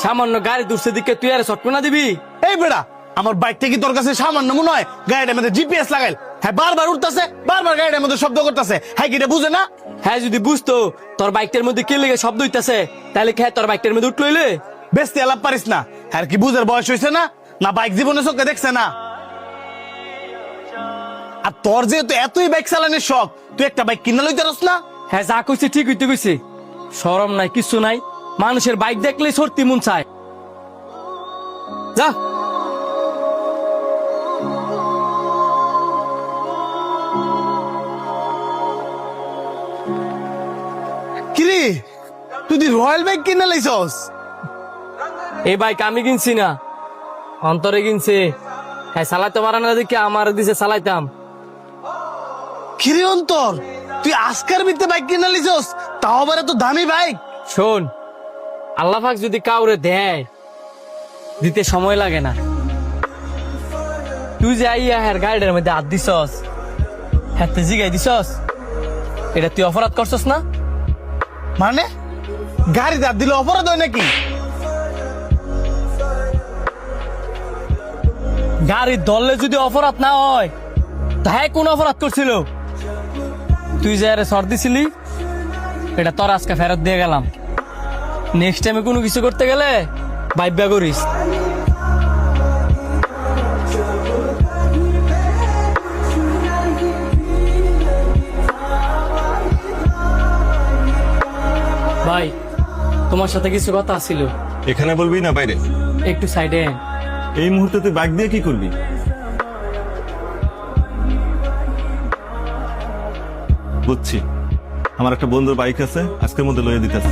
সামান্য গাড়ি দূরছে দিকে তুই আর শটকনা দিবি? এই বেড়া, আমার বাইকটা কি তোর কাছে সামান্য মনে হয়? গাড়িটার মধ্যে জিপিএস লাগাইল, হ্যাঁ বারবার উঠতেছে, বারবার গাড়িটার মধ্যে শব্দ করতেছে, হ্যাঁ কি এটা বুঝে না? হ্যাঁ যদি বুঝতো তোর বাইকটার মধ্যে কি লেগে শব্দ হইতাছে তাহলে খেয়ে তোর বাইকটার মধ্যে উঠলইলে। বেস্তি আলাপ পারিস না, হ্যাঁ কি বুঝের বয়স হয়েছে না? না বাইক জীবনে চোখে দেখছে না? আর তোর যেহেতু এতই বাইক চালানোর শখ, তুই একটা বাইক কিনা লইতে পারস না? হ্যাঁ যা কইছে ঠিক হইতে কইছে, শরম নাই কিছু নাই, মানুষের বাইক দেখলে সত্যি মন চায়। যা কিরে, তুই রয়্যাল বাইক কিনা লাইছস? এই বাইক আমি কিনছি না, অন্তরে কিনছে। হ্যাঁ চালাইতে পারে না দেখে আমার দিছে চালাইতাম। কিরে অন্তর, তুই আজকের ভিতরে বাইক কিনা লাইছস, তাও আবার এত দামি বাইক? শোন, আল্লাহ পাক যদি কাউরে দেয় দিতে সময় লাগে না। তুই যে আইয়া হ্যাঁ গাড়িটার মধ্যে হাত দিছস, হ্যাঁ তুই জিগাই দিছস, এটা তুই অপরাধ করছস না? মানে গাড়ি দাঁত দিলে অপরাধ হয় নাকি? গাড়ি ধরলে যদি অপরাধ না হয় তাই কোন অপরাধ করছিল? তুই যে আরে সর দিছিলি, এটা তোর আজকে ফেরত দিয়ে গেলাম। নেক্সট টাইমে কোনো কিছু করতে গেলে ভাইব্যা করিস। ভাই তোমার সাথে কিছু কথা ছিল, এখানে বলবি না বাইরে? একটু সাইডে। এই মুহূর্তে তুই বাইক দিয়ে কি করবি? বুঝছি, আমার একটা বন্ধুর বাইক আছে, আজকের মধ্যে লইয়ে দিতেছে।